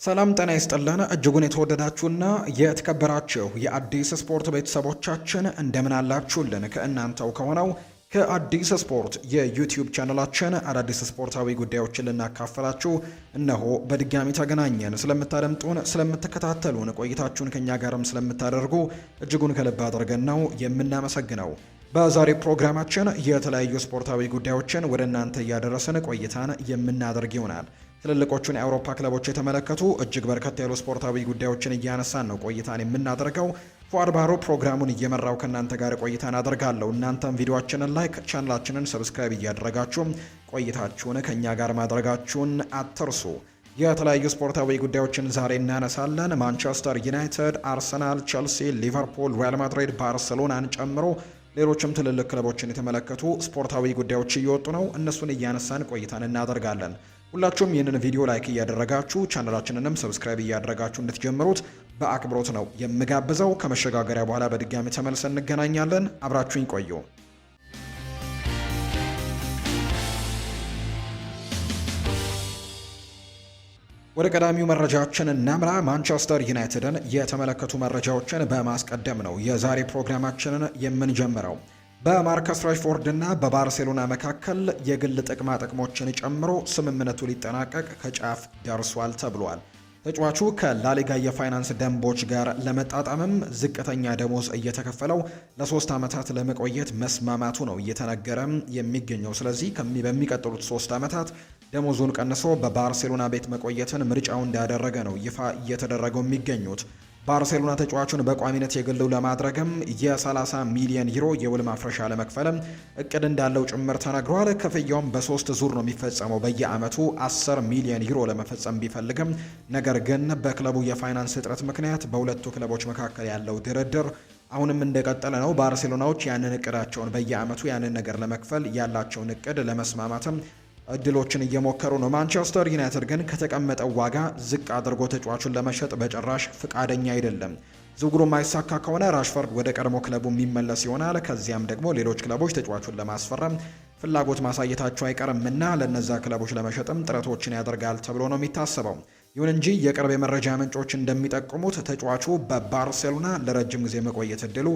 ሰላም ጤና ይስጥልን እጅጉን የተወደዳችሁና የተከበራችሁ የአዲስ ስፖርት ቤተሰቦቻችን እንደምን አላችሁልን? ከእናንተው ከሆነው ከአዲስ ስፖርት የዩቲዩብ ቻናላችን አዳዲስ ስፖርታዊ ጉዳዮችን ልናካፈላችሁ እነሆ በድጋሚ ተገናኘን። ስለምታደምጡን፣ ስለምትከታተሉን፣ ቆይታችሁን ከኛ ጋርም ስለምታደርጉ እጅጉን ከልብ አድርገን ነው የምናመሰግነው። በዛሬ ፕሮግራማችን የተለያዩ ስፖርታዊ ጉዳዮችን ወደ እናንተ እያደረስን ቆይታን የምናደርግ ይሆናል። ትልልቆቹን የአውሮፓ ክለቦች የተመለከቱ እጅግ በርከት ያሉ ስፖርታዊ ጉዳዮችን እያነሳን ነው ቆይታን የምናደርገው። ፉአድ ባሮ ፕሮግራሙን እየመራው ከእናንተ ጋር ቆይታን አደርጋለሁ። እናንተም ቪዲዮአችንን ላይክ፣ ቻናላችንን ሰብስክራይብ እያደረጋችሁ ቆይታችሁን ከእኛ ጋር ማድረጋችሁን አትርሱ። የተለያዩ ስፖርታዊ ጉዳዮችን ዛሬ እናነሳለን። ማንቸስተር ዩናይትድ፣ አርሰናል፣ ቸልሲ፣ ሊቨርፑል፣ ሪያል ማድሪድ፣ ባርሴሎናን ጨምሮ ሌሎችም ትልልቅ ክለቦችን የተመለከቱ ስፖርታዊ ጉዳዮች እየወጡ ነው። እነሱን እያነሳን ቆይታን እናደርጋለን። ሁላችሁም ይህንን ቪዲዮ ላይክ እያደረጋችሁ ቻናላችንንም ሰብስክራይብ እያደረጋችሁ እንድትጀምሩት በአክብሮት ነው የምጋብዘው። ከመሸጋገሪያ በኋላ በድጋሚ ተመልሰን እንገናኛለን። አብራችሁኝ ቆዩ። ወደ ቀዳሚው መረጃችን እናምራ። ማንቸስተር ዩናይትድን የተመለከቱ መረጃዎችን በማስቀደም ነው የዛሬ ፕሮግራማችንን የምንጀምረው። በማርከስ ራሽፎርድ እና በባርሴሎና መካከል የግል ጥቅማ ጥቅሞችን ጨምሮ ስምምነቱ ሊጠናቀቅ ከጫፍ ደርሷል ተብሏል። ተጫዋቹ ከላሊጋ የፋይናንስ ደንቦች ጋር ለመጣጣምም ዝቅተኛ ደሞዝ እየተከፈለው ለ3 ዓመታት ለመቆየት መስማማቱ ነው እየተነገረ የሚገኘው። ስለዚህ በሚቀጥሉት 3 ዓመታት ደሞዙን ቀንሶ በባርሴሎና ቤት መቆየትን ምርጫው እንዳደረገ ነው ይፋ እየተደረገው የሚገኙት። ባርሴሎና ተጫዋቹን በቋሚነት የግሉ ለማድረግም የ30 ሚሊዮን ዩሮ የውል ማፍረሻ ለመክፈልም እቅድ እንዳለው ጭምር ተነግሯል። ክፍያውም በ3 ዙር ነው የሚፈጸመው። በየአመቱ 10 ሚሊዮን ዩሮ ለመፈጸም ቢፈልግም ነገር ግን በክለቡ የፋይናንስ እጥረት ምክንያት በሁለቱ ክለቦች መካከል ያለው ድርድር አሁንም እንደቀጠለ ነው። ባርሴሎናዎች ያንን እቅዳቸውን በየአመቱ ያንን ነገር ለመክፈል ያላቸውን እቅድ ለመስማማትም እድሎችን እየሞከሩ ነው። ማንቸስተር ዩናይትድ ግን ከተቀመጠው ዋጋ ዝቅ አድርጎ ተጫዋቹን ለመሸጥ በጭራሽ ፍቃደኛ አይደለም። ዝውውሩ ማይሳካ ከሆነ ራሽፈርድ ወደ ቀድሞ ክለቡ የሚመለስ ይሆናል። ከዚያም ደግሞ ሌሎች ክለቦች ተጫዋቹን ለማስፈረም ፍላጎት ማሳየታቸው አይቀርምና ለነዛ ክለቦች ለመሸጥም ጥረቶችን ያደርጋል ተብሎ ነው የሚታሰበው። ይሁን እንጂ የቅርብ የመረጃ ምንጮች እንደሚጠቁሙት ተጫዋቹ በባርሴሎና ለረጅም ጊዜ መቆየት እድሉ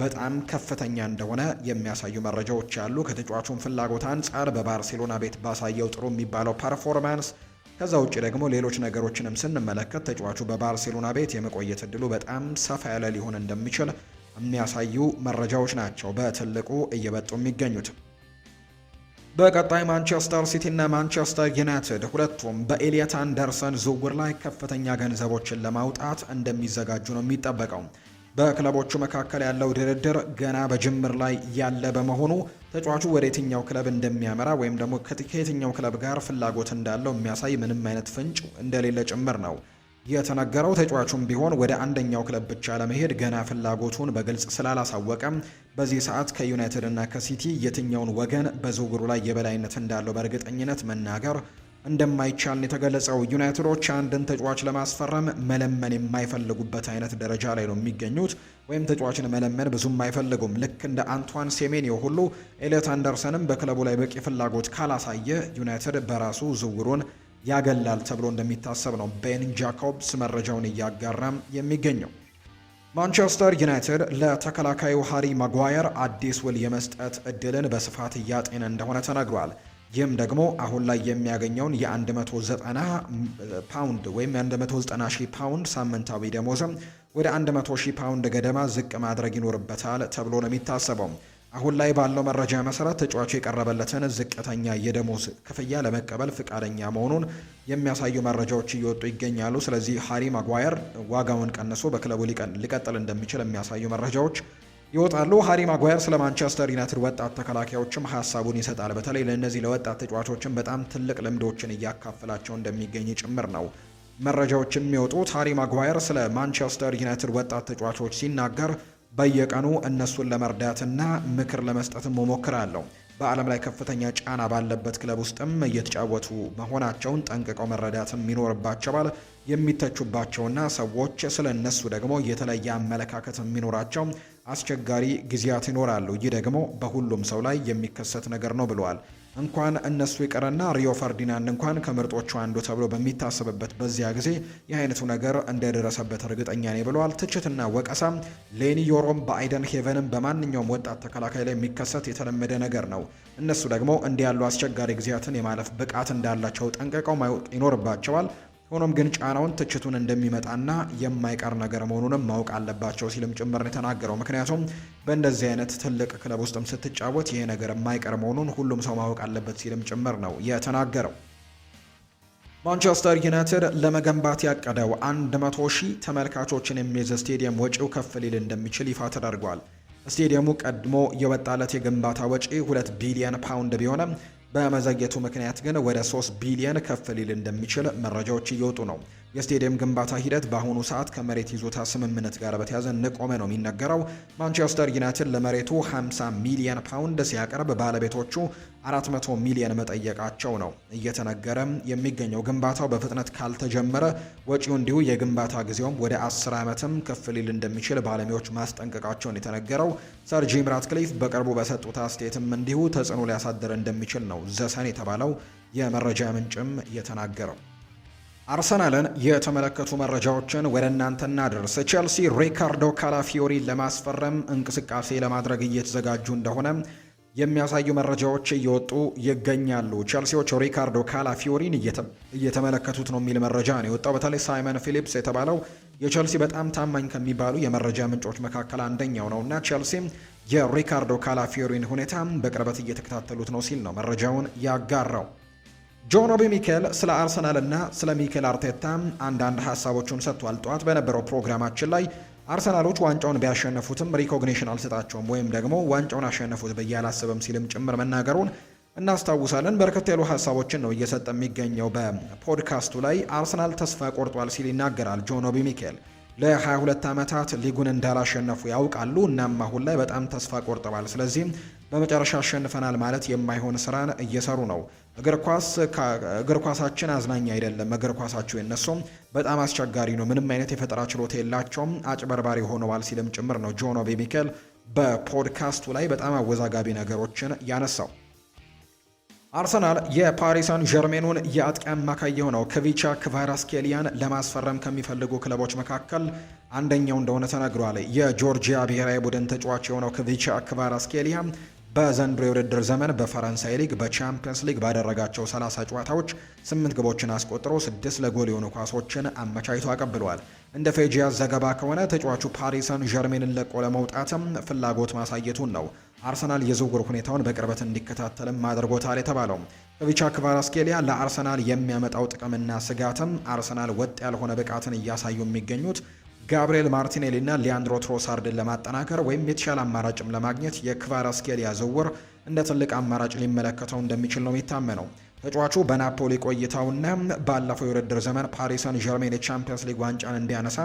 በጣም ከፍተኛ እንደሆነ የሚያሳዩ መረጃዎች አሉ። ከተጫዋቹን ፍላጎት አንጻር በባርሴሎና ቤት ባሳየው ጥሩ የሚባለው ፐርፎርማንስ፣ ከዛ ውጭ ደግሞ ሌሎች ነገሮችንም ስንመለከት ተጫዋቹ በባርሴሎና ቤት የመቆየት እድሉ በጣም ሰፋ ያለ ሊሆን እንደሚችል የሚያሳዩ መረጃዎች ናቸው በትልቁ እየበጡ የሚገኙት። በቀጣይ ማንቸስተር ሲቲ እና ማንቸስተር ዩናይትድ ሁለቱም በኤሊየት አንደርሰን ዝውውር ላይ ከፍተኛ ገንዘቦችን ለማውጣት እንደሚዘጋጁ ነው የሚጠበቀው። በክለቦቹ መካከል ያለው ድርድር ገና በጅምር ላይ ያለ በመሆኑ ተጫዋቹ ወደ የትኛው ክለብ እንደሚያመራ ወይም ደግሞ ከየትኛው ክለብ ጋር ፍላጎት እንዳለው የሚያሳይ ምንም አይነት ፍንጭ እንደሌለ ጭምር ነው የተነገረው። ተጫዋቹም ቢሆን ወደ አንደኛው ክለብ ብቻ ለመሄድ ገና ፍላጎቱን በግልጽ ስላላሳወቀም በዚህ ሰዓት ከዩናይትድ እና ከሲቲ የትኛውን ወገን በዝውውሩ ላይ የበላይነት እንዳለው በእርግጠኝነት መናገር እንደማይቻል የተገለጸው። ዩናይትዶች አንድን ተጫዋች ለማስፈረም መለመን የማይፈልጉበት አይነት ደረጃ ላይ ነው የሚገኙት፣ ወይም ተጫዋችን መለመን ብዙም አይፈልጉም። ልክ እንደ አንቷን ሴሜኒዮ ሁሉ ኤሊየት አንደርሰንም በክለቡ ላይ በቂ ፍላጎት ካላሳየ ዩናይትድ በራሱ ዝውውሩን ያገላል ተብሎ እንደሚታሰብ ነው ቤን ጃኮብስ መረጃውን እያጋራም የሚገኘው። ማንቸስተር ዩናይትድ ለተከላካዩ ሃሪ ማጓየር አዲስ ውል የመስጠት እድልን በስፋት እያጤነ እንደሆነ ተነግሯል። ይህም ደግሞ አሁን ላይ የሚያገኘውን የ190 ፓውንድ ወይም የ190 ሺህ ፓውንድ ሳምንታዊ ደሞዝም ወደ 100 ሺህ ፓውንድ ገደማ ዝቅ ማድረግ ይኖርበታል ተብሎ ነው የሚታሰበው። አሁን ላይ ባለው መረጃ መሰረት ተጫዋቹ የቀረበለትን ዝቅተኛ የደሞዝ ክፍያ ለመቀበል ፍቃደኛ መሆኑን የሚያሳዩ መረጃዎች እየወጡ ይገኛሉ። ስለዚህ ሃሪ ማጓየር ዋጋውን ቀንሶ በክለቡ ሊቀጥል እንደሚችል የሚያሳዩ መረጃዎች ይወጣሉ። ሃሪ ማጓየር ስለ ማንቸስተር ዩናይትድ ወጣት ተከላካዮችም ሀሳቡን ይሰጣል። በተለይ ለእነዚህ ለወጣት ተጫዋቾችም በጣም ትልቅ ልምዶችን እያካፈላቸው እንደሚገኝ ጭምር ነው መረጃዎች የሚወጡት። ሃሪ ማጓየር ስለ ማንቸስተር ዩናይትድ ወጣት ተጫዋቾች ሲናገር በየቀኑ እነሱን ለመርዳትና ምክር ለመስጠትም እሞክራለሁ። በዓለም ላይ ከፍተኛ ጫና ባለበት ክለብ ውስጥም እየተጫወቱ መሆናቸውን ጠንቅቀው መረዳትም ይኖርባቸዋል። የሚተቹባቸውና ሰዎች ስለ እነሱ ደግሞ የተለየ አመለካከት የሚኖራቸው አስቸጋሪ ጊዜያት ይኖራሉ። ይህ ደግሞ በሁሉም ሰው ላይ የሚከሰት ነገር ነው ብለዋል። እንኳን እነሱ ይቀርና ሪዮ ፈርዲናንድ እንኳን ከምርጦቹ አንዱ ተብሎ በሚታሰብበት በዚያ ጊዜ ይህ አይነቱ ነገር እንደደረሰበት እርግጠኛ ነኝ ብለዋል። ትችትና ወቀሳ ሌኒ ዮሮም በአይደን ሄቨንም በማንኛውም ወጣት ተከላካይ ላይ የሚከሰት የተለመደ ነገር ነው። እነሱ ደግሞ እንዲህ ያሉ አስቸጋሪ ጊዜያትን የማለፍ ብቃት እንዳላቸው ጠንቅቀው ማወቅ ይኖርባቸዋል። ሆኖም ግን ጫናውን ትችቱን እንደሚመጣና የማይቀር ነገር መሆኑንም ማወቅ አለባቸው ሲልም ጭምር ነው የተናገረው። ምክንያቱም በእንደዚህ አይነት ትልቅ ክለብ ውስጥም ስትጫወት ይሄ ነገር የማይቀር መሆኑን ሁሉም ሰው ማወቅ አለበት ሲልም ጭምር ነው የተናገረው። ማንቸስተር ዩናይትድ ለመገንባት ያቀደው 100,000 ተመልካቾችን የሚይዝ ስቴዲየም ወጪው ከፍ ሊል እንደሚችል ይፋ ተደርጓል። ስቴዲየሙ ቀድሞ የወጣለት የግንባታ ወጪ 2 ቢሊዮን ፓውንድ ቢሆንም በመዘግየቱ ምክንያት ግን ወደ 3 ቢሊዮን ከፍ ሊል እንደሚችል መረጃዎች እየወጡ ነው። የስቴዲየም ግንባታ ሂደት በአሁኑ ሰዓት ከመሬት ይዞታ ስምምነት ጋር በተያያዘ እንደቆመ ነው የሚነገረው። ማንቸስተር ዩናይትድ ለመሬቱ 50 ሚሊዮን ፓውንድ ሲያቀርብ ባለቤቶቹ 400 ሚሊዮን መጠየቃቸው ነው እየተነገረ የሚገኘው። ግንባታው በፍጥነት ካልተጀመረ ወጪው እንዲሁ የግንባታ ጊዜውም ወደ 10 ዓመትም ከፍ ሊል እንደሚችል ባለሙያዎች ማስጠንቀቃቸውን የተነገረው። ሰር ጂም ራትክሊፍ በቅርቡ በሰጡት አስተያየትም እንዲሁ ተጽዕኖ ሊያሳድር እንደሚችል ነው ዘሰን የተባለው የመረጃ ምንጭም የተናገረው። አርሰናልን የተመለከቱ መረጃዎችን ወደ እናንተ እናድርስ። ቼልሲ ሪካርዶ ካላፊዮሪን ለማስፈረም እንቅስቃሴ ለማድረግ እየተዘጋጁ እንደሆነ የሚያሳዩ መረጃዎች እየወጡ ይገኛሉ። ቼልሲዎች ሪካርዶ ካላፊዮሪን እየተመለከቱት ነው የሚል መረጃ ነው የወጣው። በተለይ ሳይመን ፊሊፕስ የተባለው የቼልሲ በጣም ታማኝ ከሚባሉ የመረጃ ምንጮች መካከል አንደኛው ነው እና ቼልሲ የሪካርዶ ካላፊዮሪን ሁኔታ በቅርበት እየተከታተሉት ነው ሲል ነው መረጃውን ያጋራው። ጆን ኦቢ ሚኬል ስለ አርሰናል እና ስለ ሚኬል አርቴታ አንዳንድ ሀሳቦችን ሰጥቷል። ጠዋት በነበረው ፕሮግራማችን ላይ አርሰናሎች ዋንጫውን ቢያሸነፉትም ሪኮግኒሽን አልሰጣቸውም ወይም ደግሞ ዋንጫውን አሸነፉት ብዬ አላስብም ሲልም ጭምር መናገሩን እናስታውሳለን። በርከት ያሉ ሀሳቦችን ነው እየሰጠ የሚገኘው በፖድካስቱ ላይ። አርሰናል ተስፋ ቆርጧል ሲል ይናገራል ጆን ኦቢ ሚኬል። ለ22 ዓመታት ሊጉን እንዳላሸነፉ ያውቃሉ። እናም አሁን ላይ በጣም ተስፋ ቆርጠዋል። ስለዚህ በመጨረሻ አሸንፈናል ማለት የማይሆን ስራን እየሰሩ ነው። እግር ኳሳችን አዝናኝ አይደለም። እግር ኳሳቸው የነሱም በጣም አስቸጋሪ ነው። ምንም አይነት የፈጠራ ችሎታ የላቸውም። አጭበርባሪ ሆነዋል ሲልም ጭምር ነው ጆን ኦቢ ሚኬል በፖድካስቱ ላይ በጣም አወዛጋቢ ነገሮችን ያነሳው። አርሰናል የፓሪሳን ጀርሜኑን የአጥቂ አማካይ የሆነው ክቪቻ ክቫራትስኬሊያን ለማስፈረም ከሚፈልጉ ክለቦች መካከል አንደኛው እንደሆነ ተነግሯል። የጆርጂያ ብሔራዊ ቡድን ተጫዋች የሆነው ክቪቻ ክቫራትስኬሊያ በዘንድሮ የውድድር ዘመን በፈረንሳይ ሊግ በቻምፒየንስ ሊግ ባደረጋቸው 30 ጨዋታዎች 8 ግቦችን አስቆጥሮ 6 ለጎል የሆኑ ኳሶችን አመቻችቶ አቀብሏል። እንደ ፌጂያስ ዘገባ ከሆነ ተጫዋቹ ፓሪሰን ጀርሜንን ለቆ ለመውጣትም ፍላጎት ማሳየቱን ነው አርሰናል የዝውውር ሁኔታውን በቅርበት እንዲከታተልም አድርጎታል የተባለው። ክቪቻ ክቫራትስኬሊያ ለአርሰናል የሚያመጣው ጥቅምና ስጋትም አርሰናል ወጥ ያልሆነ ብቃትን እያሳዩ የሚገኙት ጋብሪኤል ማርቲኔሊ እና ሊያንድሮ ትሮሳርድን ለማጠናከር ወይም የተሻለ አማራጭም ለማግኘት የክቫራትስኬሊያ ዝውውር እንደ ትልቅ አማራጭ ሊመለከተው እንደሚችል ነው የሚታመነው። ተጫዋቹ በናፖሊ ቆይታውና ባለፈው የውድድር ዘመን ፓሪሰን ጀርሜን የቻምፒየንስ ሊግ ዋንጫን እንዲያነሳ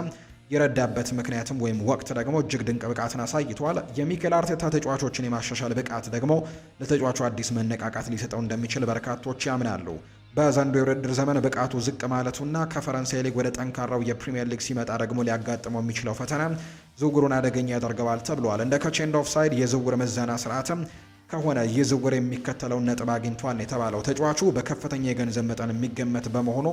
የረዳበት ምክንያትም ወይም ወቅት ደግሞ እጅግ ድንቅ ብቃትን አሳይቷል። የሚኬል አርቴታ ተጫዋቾችን የማሻሻል ብቃት ደግሞ ለተጫዋቹ አዲስ መነቃቃት ሊሰጠው እንደሚችል በርካቶች ያምናሉ። በዘንድሮው የውድድር ዘመን ብቃቱ ዝቅ ማለቱና ከፈረንሳይ ሊግ ወደ ጠንካራው የፕሪሚየር ሊግ ሲመጣ ደግሞ ሊያጋጥመው የሚችለው ፈተና ዝውውሩን አደገኛ ያደርገዋል ተብሏል። እንደ ከቼንድ ኦፍ ሳይድ የዝውውር ምዘና ስርዓትም ከሆነ ይህ ዝውውር የሚከተለውን ነጥብ አግኝቷል የተባለው ተጫዋቹ በከፍተኛ የገንዘብ መጠን የሚገመት በመሆኑ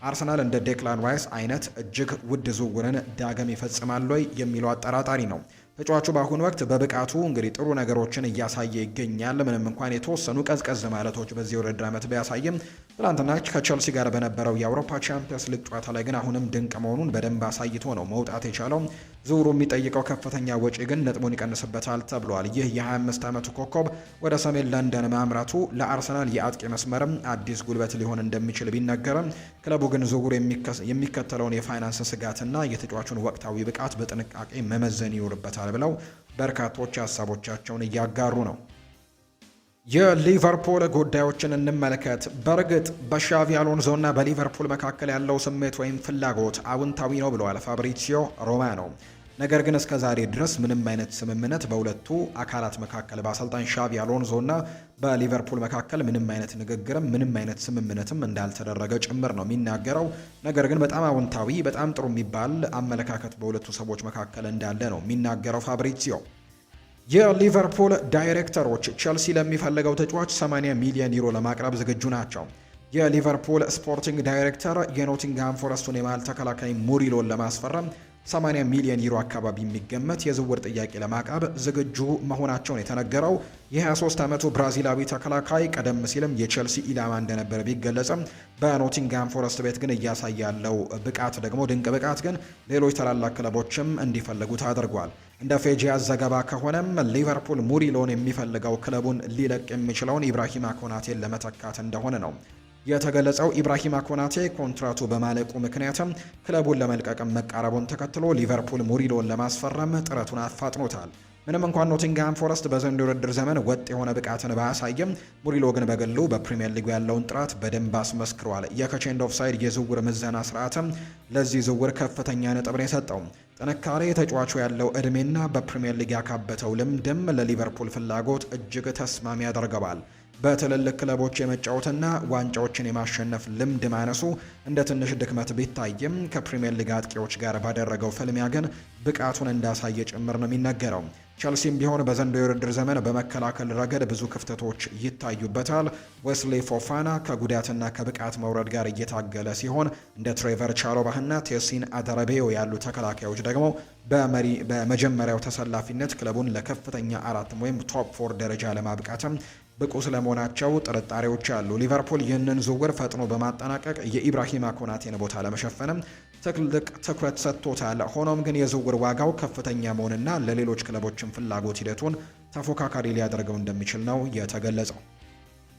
አርሰናል እንደ ዴክላን ራይስ አይነት እጅግ ውድ ዝውውርን ዳግም ይፈጽማል ወይ የሚለው አጠራጣሪ ነው። ተጫዋቹ በአሁኑ ወቅት በብቃቱ እንግዲህ ጥሩ ነገሮችን እያሳየ ይገኛል። ምንም እንኳን የተወሰኑ ቀዝቀዝ ማለቶች በዚህ ውድድር ዓመት ቢያሳይም ትናንትና ከቸልሲ ጋር በነበረው የአውሮፓ ቻምፒየንስ ሊግ ጨዋታ ላይ ግን አሁንም ድንቅ መሆኑን በደንብ አሳይቶ ነው መውጣት የቻለው። ዝውውሩ የሚጠይቀው ከፍተኛ ወጪ ግን ነጥቡን ይቀንስበታል ተብሏል። ይህ የ25 ዓመቱ ኮከብ ወደ ሰሜን ለንደን ማምራቱ ለአርሰናል የአጥቂ መስመርም አዲስ ጉልበት ሊሆን እንደሚችል ቢነገርም ክለቡ ግን ዝውውሩ የሚከተለውን የፋይናንስ ስጋትና የተጫዋቹን ወቅታዊ ብቃት በጥንቃቄ መመዘን ይኖርበታል ብለው በርካቶች ሀሳቦቻቸውን እያጋሩ ነው። የሊቨርፑል ጉዳዮችን እንመለከት። በእርግጥ በሻቪ አሎንዞ እና በሊቨርፑል መካከል ያለው ስሜት ወይም ፍላጎት አውንታዊ ነው ብለዋል ፋብሪዚዮ ሮማኖ። ነገር ግን እስከ ዛሬ ድረስ ምንም አይነት ስምምነት በሁለቱ አካላት መካከል በአሰልጣኝ ሻቪ አሎንዞ እና በሊቨርፑል መካከል ምንም አይነት ንግግርም ምንም አይነት ስምምነትም እንዳልተደረገ ጭምር ነው የሚናገረው። ነገር ግን በጣም አውንታዊ በጣም ጥሩ የሚባል አመለካከት በሁለቱ ሰዎች መካከል እንዳለ ነው የሚናገረው ፋብሪዚዮ። የሊቨርፑል ዳይሬክተሮች ቸልሲ ለሚፈልገው ተጫዋች 80 ሚሊዮን ዩሮ ለማቅረብ ዝግጁ ናቸው። የሊቨርፑል ስፖርቲንግ ዳይሬክተር የኖቲንግሃም ፎረስቱን የመሃል ተከላካይ ሙሪሎን ለማስፈረም 80 ሚሊዮን ዩሮ አካባቢ የሚገመት የዝውውር ጥያቄ ለማቅረብ ዝግጁ መሆናቸውን የተነገረው የ23 ዓመቱ ብራዚላዊ ተከላካይ ቀደም ሲልም የቼልሲ ኢላማ እንደነበረ ቢገለጽም በኖቲንግሃም ፎረስት ቤት ግን እያሳየ ያለው ብቃት ደግሞ ድንቅ ብቃት ግን ሌሎች ታላላቅ ክለቦችም እንዲፈልጉት አድርጓል። እንደ ፌጂያስ ዘገባ ከሆነም ሊቨርፑል ሙሪሎን የሚፈልገው ክለቡን ሊለቅ የሚችለውን ኢብራሂማ ኮናቴን ለመተካት እንደሆነ ነው የተገለጸው። ኢብራሂማ ኮናቴ ኮንትራቱ በማለቁ ምክንያትም ክለቡን ለመልቀቅም መቃረቡን ተከትሎ ሊቨርፑል ሙሪሎን ለማስፈረም ጥረቱን አፋጥኖታል። ምንም እንኳን ኖቲንግሃም ፎረስት በዘንድሮው የውድድር ዘመን ወጥ የሆነ ብቃትን ባያሳይም ሙሪሎ ግን በግሉ በፕሪሚየር ሊጉ ያለውን ጥራት በደንብ አስመስክሯል። የከቼንድ ኦፍሳይድ የዝውውር ምዘና ስርዓትም ለዚህ ዝውውር ከፍተኛ ነጥብን የሰጠው ጥንካሬ፣ ተጫዋቹ ያለው እድሜና በፕሪሚየር ሊግ ያካበተው ልምድም ለሊቨርፑል ፍላጎት እጅግ ተስማሚ ያደርገዋል። በትልልቅ ክለቦች የመጫወትና ዋንጫዎችን የማሸነፍ ልምድ ማነሱ እንደ ትንሽ ድክመት ቢታይም ከፕሪሚየር ሊግ አጥቂዎች ጋር ባደረገው ፍልሚያ ግን ብቃቱን እንዳሳየ ጭምር ነው የሚነገረው። ቸልሲም ቢሆን በዘንድሮው የውድድር ዘመን በመከላከል ረገድ ብዙ ክፍተቶች ይታዩበታል። ዌስሊ ፎፋና ከጉዳትና ከብቃት መውረድ ጋር እየታገለ ሲሆን እንደ ትሬቨር ቻሎባህና ቴሲን አደረቤዮ ያሉ ተከላካዮች ደግሞ በመጀመሪያው ተሰላፊነት ክለቡን ለከፍተኛ አራትም ወይም ቶፕ 4 ደረጃ ለማብቃትም ብቁ ስለመሆናቸው ጥርጣሬዎች አሉ። ሊቨርፑል ይህንን ዝውውር ፈጥኖ በማጠናቀቅ የኢብራሂማ ኮናቴን ቦታ ለመሸፈንም ትልቅ ትኩረት ሰጥቶታል። ሆኖም ግን የዝውውር ዋጋው ከፍተኛ መሆንና ለሌሎች ክለቦችን ፍላጎት ሂደቱን ተፎካካሪ ሊያደርገው እንደሚችል ነው የተገለጸው።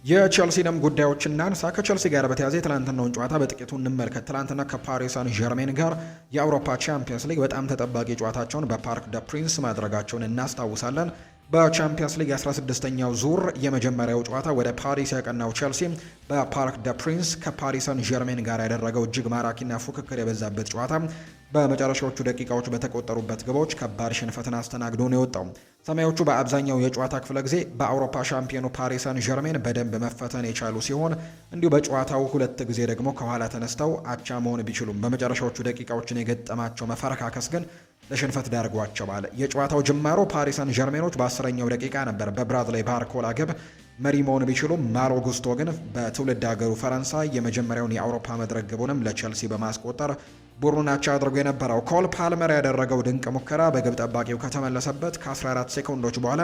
የቸልሲንም ጉዳዮች እናንሳ። ከቸልሲ ጋር በተያያዘ የትላንትናውን ጨዋታ በጥቂቱ እንመልከት። ትላንትና ከፓሪስ ሳን ዠርሜን ጋር የአውሮፓ ቻምፒየንስ ሊግ በጣም ተጠባቂ ጨዋታቸውን በፓርክ ደ ፕሪንስ ማድረጋቸውን እናስታውሳለን። በቻምፒየንስ ሊግ 16ኛው ዙር የመጀመሪያው ጨዋታ ወደ ፓሪስ ያቀናው ቸልሲ በፓርክ ደ ፕሪንስ ከፓሪስ ሳን ዠርሜን ጋር ያደረገው እጅግ ማራኪና ፉክክር የበዛበት ጨዋታ በመጨረሻዎቹ ደቂቃዎች በተቆጠሩበት ግቦች ከባድ ሽንፈትን አስተናግዶ ነው የወጣው። ሰማዮቹ በአብዛኛው የጨዋታ ክፍለ ጊዜ በአውሮፓ ሻምፒዮኑ ፓሪስ ሳን ዠርሜን በደንብ መፈተን የቻሉ ሲሆን እንዲሁ በጨዋታው ሁለት ጊዜ ደግሞ ከኋላ ተነስተው አቻ መሆን ቢችሉም በመጨረሻዎቹ ደቂቃዎችን የገጠማቸው መፈረካከስ ግን ለሽንፈት ዳርጓቸዋል። የጨዋታው ጅማሮ ፓሪስ ሳን ዠርሜኖች በ10ኛው ደቂቃ ነበር በብራድሌይ ባርኮላ ግብ መሪ መሆን ቢችሉም ማሎ ጉስቶ ግን በትውልድ ሀገሩ ፈረንሳይ የመጀመሪያውን የአውሮፓ መድረክ ግቡንም ለቸልሲ በማስቆጠር ቡድናቸው አድርጎ የነበረው ኮል ፓልመር ያደረገው ድንቅ ሙከራ በግብ ጠባቂው ከተመለሰበት ከ14 ሴኮንዶች በኋላ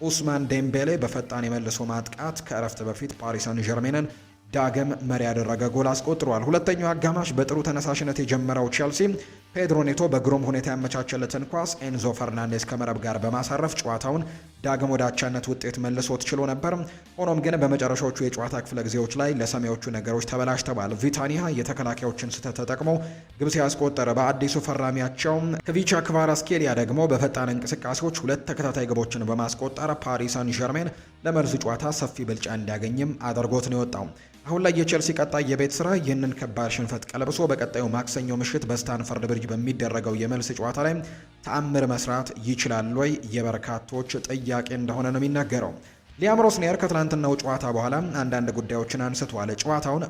ኡስማን ዴምቤሌ በፈጣን የመልሶ ማጥቃት ከእረፍት በፊት ፓሪስ ሳን ዠርሜንን ዳግም መሪ ያደረገ ጎል አስቆጥሯል። ሁለተኛው አጋማሽ በጥሩ ተነሳሽነት የጀመረው ቼልሲ ፔድሮ ኔቶ በግሩም ሁኔታ ያመቻቸለትን ኳስ ኤንዞ ፈርናንዴስ ከመረብ ጋር በማሳረፍ ጨዋታውን ዳግም ወደ አቻነት ውጤት መልሶት ችሎ ነበር። ሆኖም ግን በመጨረሻዎቹ የጨዋታ ክፍለ ጊዜዎች ላይ ለሰማዮቹ ነገሮች ተበላሽተዋል። ቪታኒያ የተከላካዮችን ስህተት ተጠቅሞ ግብ ሲያስቆጠረ በአዲሱ ፈራሚያቸው ክቪቻ ክቫራስኬሊያ ደግሞ በፈጣን እንቅስቃሴዎች ሁለት ተከታታይ ግቦችን በማስቆጠር ፓሪስ ሳን ዠርሜን ለመልሱ ጨዋታ ሰፊ ብልጫ እንዲያገኝም አድርጎት ነው የወጣው። አሁን ላይ የቼልሲ ቀጣይ የቤት ስራ ይህንን ከባድ ሽንፈት ቀልብሶ በቀጣዩ ማክሰኞ ምሽት በስታንፈርድ ብሪጅ በሚደረገው የመልስ ጨዋታ ላይ ተአምር መስራት ይችላል ወይ የበርካቶች ጥያቄ እንደሆነ ነው የሚናገረው። ሊያም ሮስኒየር ከትላንትናው ጨዋታ በኋላ አንዳንድ ጉዳዮችን አንስቷል። ጨዋታውን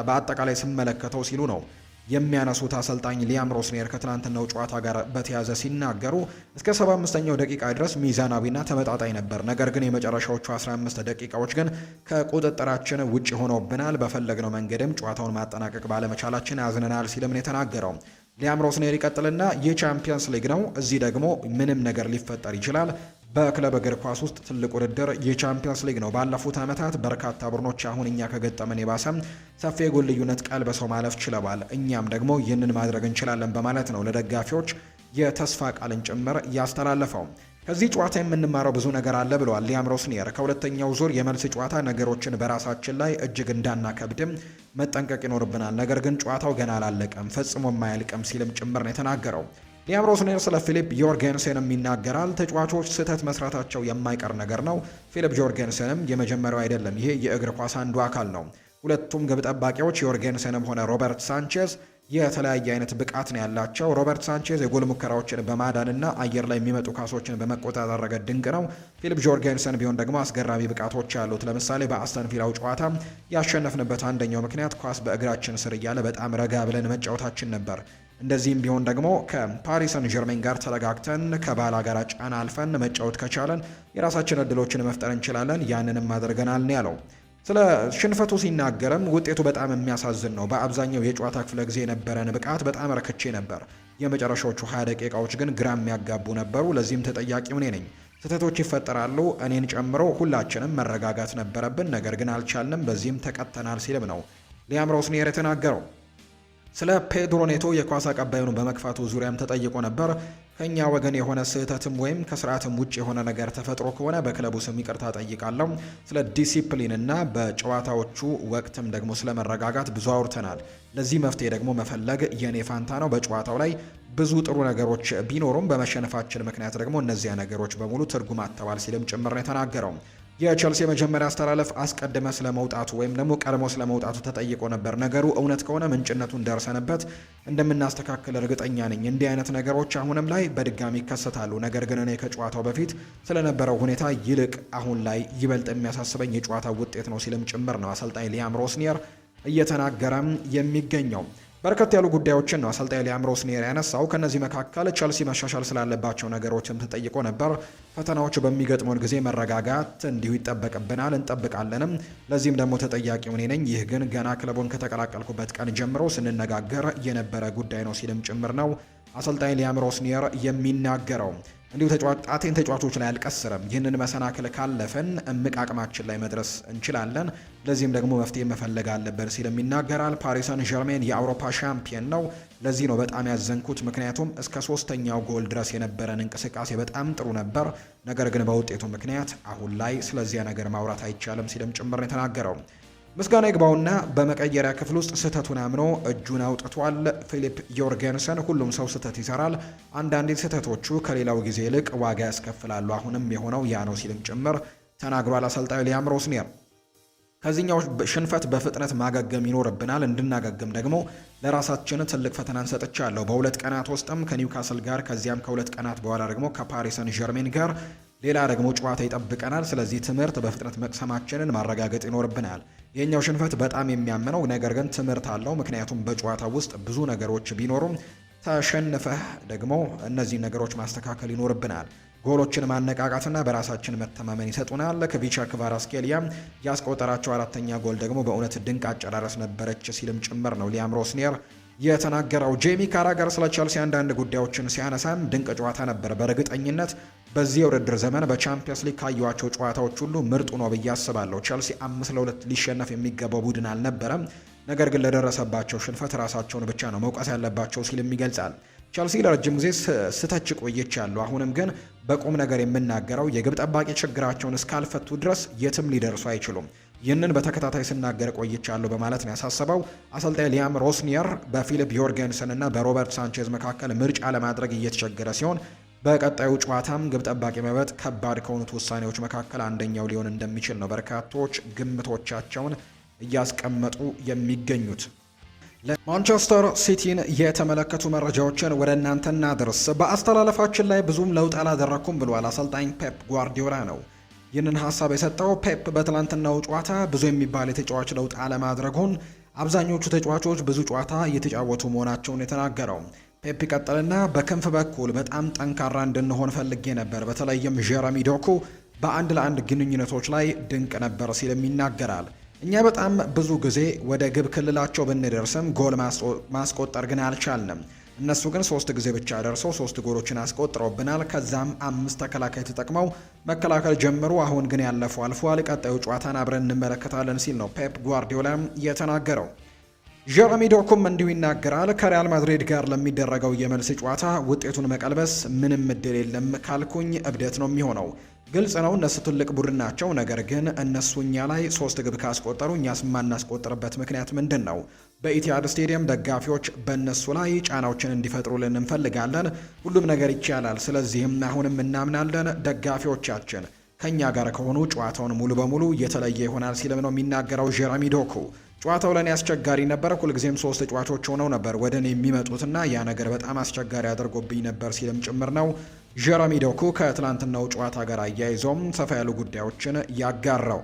በአጠቃላይ ስመለከተው ሲሉ ነው የሚያነሱት አሰልጣኝ ሊያም ሮስኒየር ከትላንትናው ጨዋታ ጋር በተያያዘ ሲናገሩ እስከ 75ኛው ደቂቃ ድረስ ሚዛናዊና ተመጣጣኝ ነበር። ነገር ግን የመጨረሻዎቹ 15 ደቂቃዎች ግን ከቁጥጥራችን ውጭ ሆኖብናል። በፈለግነው መንገድም ጨዋታውን ማጠናቀቅ ባለመቻላችን አዝነናል ሲልም ነው የተናገረው። ሊያም ሮስኒየር ይቀጥልና ይህ ቻምፒየንስ ሊግ ነው። እዚህ ደግሞ ምንም ነገር ሊፈጠር ይችላል። በክለብ እግር ኳስ ውስጥ ትልቅ ውድድር የቻምፒየንስ ሊግ ነው። ባለፉት ዓመታት በርካታ ቡድኖች አሁን እኛ ከገጠመን የባሰም ሰፊ የጎል ልዩነት ቀልብሰው ማለፍ ችለዋል። እኛም ደግሞ ይህንን ማድረግ እንችላለን በማለት ነው ለደጋፊዎች የተስፋ ቃልን ጭምር ያስተላለፈው። ከዚህ ጨዋታ የምንማረው ብዙ ነገር አለ ብለዋል ሊያም ሮስኒየር። ከሁለተኛው ዙር የመልስ ጨዋታ ነገሮችን በራሳችን ላይ እጅግ እንዳናከብድም መጠንቀቅ ይኖርብናል። ነገር ግን ጨዋታው ገና አላለቀም፣ ፈጽሞ የማያልቅም ሲልም ጭምር ነው የተናገረው። ሊያም ሮስኒየር ስለ ፊሊፕ ዮርጌንሰንም ይናገራል። ተጫዋቾች ስህተት መስራታቸው የማይቀር ነገር ነው። ፊሊፕ ዮርጌንሰንም የመጀመሪያው አይደለም። ይሄ የእግር ኳስ አንዱ አካል ነው። ሁለቱም ግብ ጠባቂዎች ዮርጌንሰንም ሆነ ሮበርት ሳንቼዝ የተለያየ አይነት ብቃት ነው ያላቸው። ሮበርት ሳንቼዝ የጎል ሙከራዎችን በማዳንና አየር ላይ የሚመጡ ኳሶችን በመቆጣጠር ረገድ ድንቅ ነው። ፊሊፕ ጆርጌንሰን ቢሆን ደግሞ አስገራሚ ብቃቶች ያሉት። ለምሳሌ በአስተን ቪላው ጨዋታ ያሸነፍንበት አንደኛው ምክንያት ኳስ በእግራችን ስር እያለ በጣም ረጋ ብለን መጫወታችን ነበር። እንደዚህም ቢሆን ደግሞ ከፓሪስ ሰን ዠርሜን ጋር ተረጋግተን ከባላጋራ ጫና አልፈን መጫወት ከቻለን የራሳችን እድሎችን መፍጠር እንችላለን፣ ያንንም አድርገናል ነው ያለው። ስለ ሽንፈቱ ሲናገርም ውጤቱ በጣም የሚያሳዝን ነው። በአብዛኛው የጨዋታ ክፍለ ጊዜ የነበረን ብቃት በጣም ረክቼ ነበር። የመጨረሻዎቹ 20 ደቂቃዎች ግን ግራ የሚያጋቡ ነበሩ። ለዚህም ተጠያቂው እኔ ነኝ። ስህተቶች ይፈጠራሉ፣ እኔን ጨምሮ ሁላችንም መረጋጋት ነበረብን፣ ነገር ግን አልቻልንም። በዚህም ተቀጥተናል ሲልም ነው ሊያም ሮስኒየር የተናገረው። ስለ ፔድሮ ኔቶ የኳስ አቀባዩን በመክፋቱ ዙሪያም ተጠይቆ ነበር። ከኛ ወገን የሆነ ስህተትም ወይም ከስርዓትም ውጭ የሆነ ነገር ተፈጥሮ ከሆነ በክለቡ ስም ይቅርታ ጠይቃለሁ። ስለ ዲሲፕሊን እና በጨዋታዎቹ ወቅትም ደግሞ ስለ መረጋጋት ብዙ አውርተናል። ለዚህ መፍትሄ ደግሞ መፈለግ የኔ ፋንታ ነው። በጨዋታው ላይ ብዙ ጥሩ ነገሮች ቢኖሩም በመሸነፋችን ምክንያት ደግሞ እነዚያ ነገሮች በሙሉ ትርጉም አጥተዋል ሲልም ጭምር ነው የተናገረው። የቸልሲ የመጀመሪያ አስተላለፍ አስቀድመ ስለመውጣቱ ወይም ደግሞ ቀድሞ ስለመውጣቱ ተጠይቆ ነበር። ነገሩ እውነት ከሆነ ምንጭነቱን ደርሰንበት እንደምናስተካክል እርግጠኛ ነኝ። እንዲህ አይነት ነገሮች አሁንም ላይ በድጋሚ ይከሰታሉ። ነገር ግን እኔ ከጨዋታው በፊት ስለነበረው ሁኔታ ይልቅ አሁን ላይ ይበልጥ የሚያሳስበኝ የጨዋታው ውጤት ነው ሲልም ጭምር ነው አሰልጣኝ ሊያም ሮስኒየር እየተናገረም የሚገኘው። በርከት ያሉ ጉዳዮችን ነው አሰልጣኝ ሊያም ሮስኒየር ያነሳው። ከነዚህ መካከል ቸልሲ መሻሻል ስላለባቸው ነገሮችም ተጠይቆ ነበር። ፈተናዎች በሚገጥሙን ጊዜ መረጋጋት እንዲሁ ይጠበቅብናል፣ እንጠብቃለንም። ለዚህም ደግሞ ተጠያቂው እኔ ነኝ። ይህ ግን ገና ክለቡን ከተቀላቀልኩበት ቀን ጀምሮ ስንነጋገር የነበረ ጉዳይ ነው ሲልም ጭምር ነው አሰልጣኝ ሊያም ሮስኒየር የሚናገረው። እንዲሁ ጣቴን ተጫዋቾች ላይ አልቀስርም። ይህንን መሰናክል ካለፈን እምቅ አቅማችን ላይ መድረስ እንችላለን። ለዚህም ደግሞ መፍትሄ መፈለግ አለብን ሲልም ይናገራል። ፓሪስ ሰን ዠርሜን የአውሮፓ ሻምፒየን ነው። ለዚህ ነው በጣም ያዘንኩት፣ ምክንያቱም እስከ 3ኛው ጎል ድረስ የነበረን እንቅስቃሴ በጣም ጥሩ ነበር። ነገር ግን በውጤቱ ምክንያት አሁን ላይ ስለዚያ ነገር ማውራት አይቻልም ሲልም ጭምር ነው የተናገረው። ምስጋና ይግባውና በመቀየሪያ ክፍል ውስጥ ስህተቱን አምኖ እጁን አውጥቷል። ፊሊፕ ዮርጌንሰን ሁሉም ሰው ስህተት ይሰራል፣ አንዳንዴ ስህተቶቹ ከሌላው ጊዜ ይልቅ ዋጋ ያስከፍላሉ። አሁንም የሆነው ያ ነው ሲልም ጭምር ተናግሯል አሰልጣኝ ሊያም ሮስኒየር። ከዚህኛው ሽንፈት በፍጥነት ማገገም ይኖርብናል። እንድናገግም ደግሞ ለራሳችን ትልቅ ፈተናን ሰጥቻለሁ። በሁለት ቀናት ውስጥም ከኒውካስል ጋር ከዚያም ከሁለት ቀናት በኋላ ደግሞ ከፓሪስ ሰን ዠርሜን ጋር ሌላ ደግሞ ጨዋታ ይጠብቀናል። ስለዚህ ትምህርት በፍጥነት መቅሰማችንን ማረጋገጥ ይኖርብናል። የኛው ሽንፈት በጣም የሚያምነው ነገር ግን ትምህርት አለው። ምክንያቱም በጨዋታ ውስጥ ብዙ ነገሮች ቢኖሩም ተሸንፈህ ደግሞ እነዚህ ነገሮች ማስተካከል ይኖርብናል። ጎሎችን ማነቃቃትና በራሳችን መተማመን ይሰጡናል። ከቪቻ ክቫራስኬሊያ ያስቆጠራቸው አራተኛ ጎል ደግሞ በእውነት ድንቅ አጨራረስ ነበረች ሲልም ጭምር ነው ሊያም ሮስኒየር የተናገረው። ጄሚ ካራገር ስለ ቸልሲ አንዳንድ ጉዳዮችን ሲያነሳም ድንቅ ጨዋታ ነበር። በእርግጠኝነት በዚህ የውድድር ዘመን በቻምፒየንስ ሊግ ካዩዋቸው ጨዋታዎች ሁሉ ምርጡ ነው ብዬ አስባለሁ። ቸልሲ 5-2 ሊሸነፍ የሚገባው ቡድን አልነበረም። ነገር ግን ለደረሰባቸው ሽንፈት ራሳቸውን ብቻ ነው መውቀስ ያለባቸው ሲልም ይገልጻል። ቸልሲ ለረጅም ጊዜ ስተች ቆይቻለሁ። አሁንም ግን በቁም ነገር የምናገረው የግብ ጠባቂ ችግራቸውን እስካልፈቱ ድረስ የትም ሊደርሱ አይችሉም። ይህንን በተከታታይ ስናገር ቆይቻለሁ በማለት ነው ያሳሰበው አሰልጣኝ ሊያም ሮስኒየር። በፊሊፕ ዮርጌንሰን እና በሮበርት ሳንቼዝ መካከል ምርጫ ለማድረግ እየተቸገረ ሲሆን በቀጣዩ ጨዋታም ግብ ጠባቂ መብት ከባድ ከሆኑት ውሳኔዎች መካከል አንደኛው ሊሆን እንደሚችል ነው በርካቶች ግምቶቻቸውን እያስቀመጡ የሚገኙት። ማንቸስተር ሲቲን የተመለከቱ መረጃዎችን ወደ እናንተ እናድርስ። በአስተላለፋችን ላይ ብዙም ለውጥ አላደረኩም ብሏል አሰልጣኝ ፔፕ ጓርዲዮላ ነው ይህንን ሀሳብ የሰጠው። ፔፕ በትላንትናው ጨዋታ ብዙ የሚባል የተጫዋች ለውጥ አለማድረጉን፣ አብዛኞቹ ተጫዋቾች ብዙ ጨዋታ እየተጫወቱ መሆናቸውን የተናገረው ፔፕ ይቀጥልና በክንፍ በኩል በጣም ጠንካራ እንድንሆን ፈልጌ ነበር። በተለይም ጀረሚ ዶኩ በአንድ ለአንድ ግንኙነቶች ላይ ድንቅ ነበር ሲልም ይናገራል። እኛ በጣም ብዙ ጊዜ ወደ ግብ ክልላቸው ብንደርስም ጎል ማስቆጠር ግን አልቻልንም። እነሱ ግን 3 ጊዜ ብቻ ደርሰው 3 ጎሎችን አስቆጥረውብናል። ከዛም 5 ተከላካይ ተጠቅመው መከላከል ጀምሩ። አሁን ግን ያለፈው አልፏል። ቀጣዩ ጨዋታን አብረን እንመለከታለን ሲል ነው ፔፕ ጓርዲዮላ የተናገረው። ጀረሚ ዶኩም እንዲሁ ይናገራል። ከሪያል ማድሪድ ጋር ለሚደረገው የመልስ ጨዋታ ውጤቱን መቀልበስ ምንም እድል የለም ካልኩኝ እብደት ነው የሚሆነው። ግልጽ ነው እነሱ ትልቅ ቡድን ናቸው። ነገር ግን እነሱ እኛ ላይ 3 ግብ ካስቆጠሩ እኛስ ማናስቆጥርበት ምክንያት ምንድን ነው? በኢቲሃድ ስቴዲየም ደጋፊዎች በእነሱ ላይ ጫናዎችን እንዲፈጥሩልን እንፈልጋለን። ሁሉም ነገር ይቻላል። ስለዚህም አሁንም እናምናለን ደጋፊዎቻችን ከኛ ጋር ከሆኑ ጨዋታውን ሙሉ በሙሉ የተለየ ይሆናል ሲልም ነው የሚናገረው ጀረሚ ዶኩ። ጨዋታው ለኔ አስቸጋሪ ነበር። ሁልጊዜም 3 ተጫዋቾች ሆነው ነበር ወደ እኔ የሚመጡትና ያ ነገር በጣም አስቸጋሪ አድርጎብኝ ነበር ሲልም ጭምር ነው ጀረሚ ዶኩ ከትላንትናው ጨዋታ ጋር አያይዞም ሰፋ ያሉ ጉዳዮችን ያጋራው።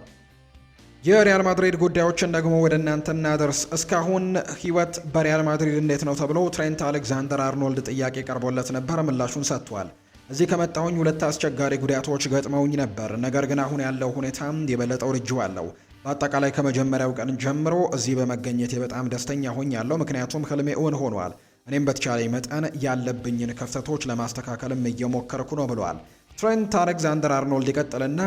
የሪያል ማድሪድ ጉዳዮችን ደግሞ ወደ እናንተ እናደርስ። እስካሁን ህይወት በሪያል ማድሪድ እንዴት ነው ተብሎ ትሬንት አሌክዛንደር አርኖልድ ጥያቄ ቀርቦለት ነበር። ምላሹን ሰጥቷል። እዚህ ከመጣሁኝ 2 አስቸጋሪ ጉዳቶች ገጥመውኝ ነበር። ነገር ግን አሁን ያለው ሁኔታ የበለጠ ወድጄዋለሁ። በአጠቃላይ ከመጀመሪያው ቀን ጀምሮ እዚህ በመገኘቴ በጣም ደስተኛ ሆኛለሁ፣ ምክንያቱም ህልሜ እውን ሆኗል። እኔም በተቻለኝ መጠን ያለብኝን ክፍተቶች ለማስተካከልም እየሞከርኩ ነው ብሏል። ትሬንት አሌክዛንደር አርኖልድ ይቀጥልና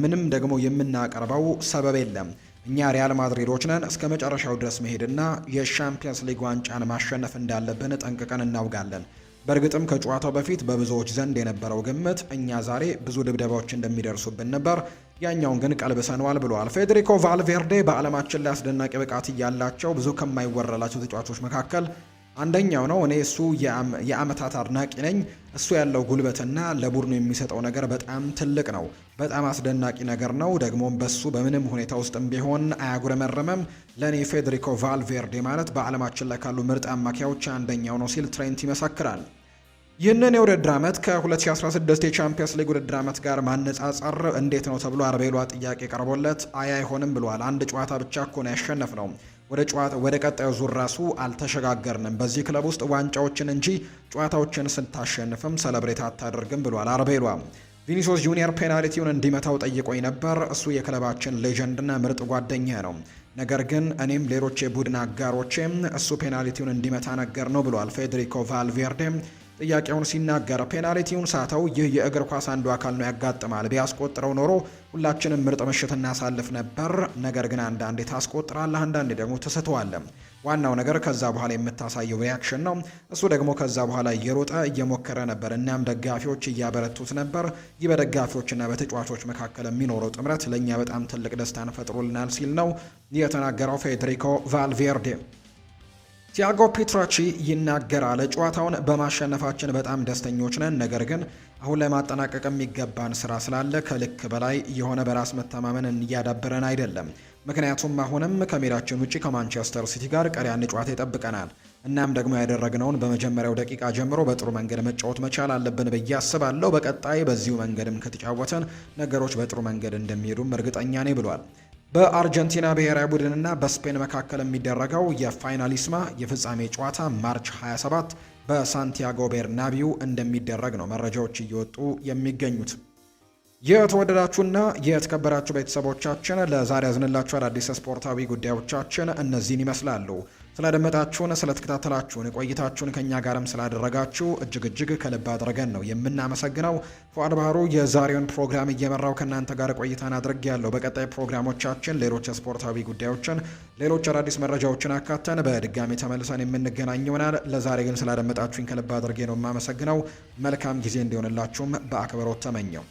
ምንም ደግሞ የምናቀርበው ሰበብ የለም። እኛ ሪያል ማድሪዶች ነን። እስከ መጨረሻው ድረስ መሄድና የሻምፒየንስ ሊግ ዋንጫን ማሸነፍ እንዳለብን ጠንቅቀን እናውቃለን። በእርግጥም ከጨዋታው በፊት በብዙዎች ዘንድ የነበረው ግምት እኛ ዛሬ ብዙ ድብደባዎች እንደሚደርሱብን ነበር፣ ያኛውን ግን ቀልብሰነዋል ብለዋል። ፌዴሪኮ ቫልቬርዴ በዓለማችን ላይ አስደናቂ ብቃት እያላቸው ብዙ ከማይወራላቸው ተጫዋቾች መካከል አንደኛው ነው። እኔ እሱ የአመታት አድናቂ ነኝ። እሱ ያለው ጉልበትና ለቡድኑ የሚሰጠው ነገር በጣም ትልቅ ነው። በጣም አስደናቂ ነገር ነው። ደግሞም በሱ በምንም ሁኔታ ውስጥም ቢሆን አያጉረመረመም። ለእኔ ፌዴሪኮ ቫልቬርዴ ማለት በዓለማችን ላይ ካሉ ምርጥ አማካዮች አንደኛው ነው ሲል ትሬንት ይመሰክራል። ይህንን የውድድር ዓመት ከ2016 የቻምፒየንስ ሊግ ውድድር ዓመት ጋር ማነጻጸር እንዴት ነው ተብሎ አርቤሏ ጥያቄ ቀርቦለት አይሆንም ብሏል። አንድ ጨዋታ ብቻ እኮ ነው ያሸነፍነው። ወደ ቀጣዩ ዙር ራሱ አልተሸጋገርንም። በዚህ ክለብ ውስጥ ዋንጫዎችን እንጂ ጨዋታዎችን ስታሸንፍም ሰለብሬት አታደርግም ብሏል አርቤሏ። ቪኒሲዮስ ጁኒየር ፔናልቲውን እንዲመታው ጠይቆኝ ነበር። እሱ የክለባችን ሌጀንድና ምርጥ ጓደኛ ነው። ነገር ግን እኔም ሌሎች የቡድን አጋሮቼም እሱ ፔናልቲውን እንዲመታ ነገር ነው ብሏል ፌዴሪኮ ቫልቬርዴ ጥያቄውን ሲናገር። ፔናልቲውን ሳተው። ይህ የእግር ኳስ አንዱ አካል ነው፣ ያጋጥማል። ቢያስቆጥረው ኖሮ ሁላችንም ምርጥ ምሽት እናሳልፍ ነበር። ነገር ግን አንዳንዴ ታስቆጥራለህ፣ አንዳንዴ ደግሞ ትስተዋለህ። ዋናው ነገር ከዛ በኋላ የምታሳየው ሪያክሽን ነው። እሱ ደግሞ ከዛ በኋላ እየሮጠ እየሞከረ ነበር። እናም ደጋፊዎች እያበረቱት ነበር። ይህ በደጋፊዎችና በተጫዋቾች መካከል የሚኖረው ጥምረት ለእኛ በጣም ትልቅ ደስታን ፈጥሮልናል ሲል ነው የተናገረው ፌዴሪኮ ቫልቬርዴ። ቲያጎ ፔትራቺ ይናገራል። ጨዋታውን በማሸነፋችን በጣም ደስተኞች ነን፣ ነገር ግን አሁን ላይ ማጠናቀቅ የሚገባን ስራ ስላለ ከልክ በላይ የሆነ በራስ መተማመን እያዳበረን አይደለም። ምክንያቱም አሁንም ከሜዳችን ውጪ ከማንቸስተር ሲቲ ጋር ቀሪ አንድ ጨዋታ ይጠብቀናል። እናም ደግሞ ያደረግነውን በመጀመሪያው ደቂቃ ጀምሮ በጥሩ መንገድ መጫወት መቻል አለብን ብዬ አስባለሁ። በቀጣይ በዚሁ መንገድም ከተጫወተን ነገሮች በጥሩ መንገድ እንደሚሄዱም እርግጠኛ ነኝ ብሏል። በአርጀንቲና ብሔራዊ ቡድንና በስፔን መካከል የሚደረገው የፋይናሊስማ የፍጻሜ ጨዋታ ማርች 27 በሳንቲያጎ ቤርናቢው እንደሚደረግ ነው መረጃዎች እየወጡ የሚገኙት። የተወደዳችሁና የተከበራችሁ ቤተሰቦቻችን ለዛሬ ያዝንላችሁ አዳዲስ ስፖርታዊ ጉዳዮቻችን እነዚህን ይመስላሉ። ስላደመጣችሁን፣ ስለተከታተላችሁን፣ ቆይታችሁን ከኛ ጋርም ስላደረጋችሁ እጅግ ከልብ አድርገን ነው የምናመሰግነው። ፉአድ ባህሩ የዛሬውን ፕሮግራም እየመራው ከእናንተ ጋር ቆይታን አድርጌያለሁ። በቀጣይ ፕሮግራሞቻችን ሌሎች ስፖርታዊ ጉዳዮችን፣ ሌሎች አዳዲስ መረጃዎችን አካተን በድጋሚ ተመልሰን የምንገናኝ ይሆናል። ለዛሬ ግን ስላደመጣችሁኝ ከልብ አድርጌ ነው የማመሰግነው። መልካም ጊዜ እንዲሆንላችሁም በአክብሮት ተመኘው።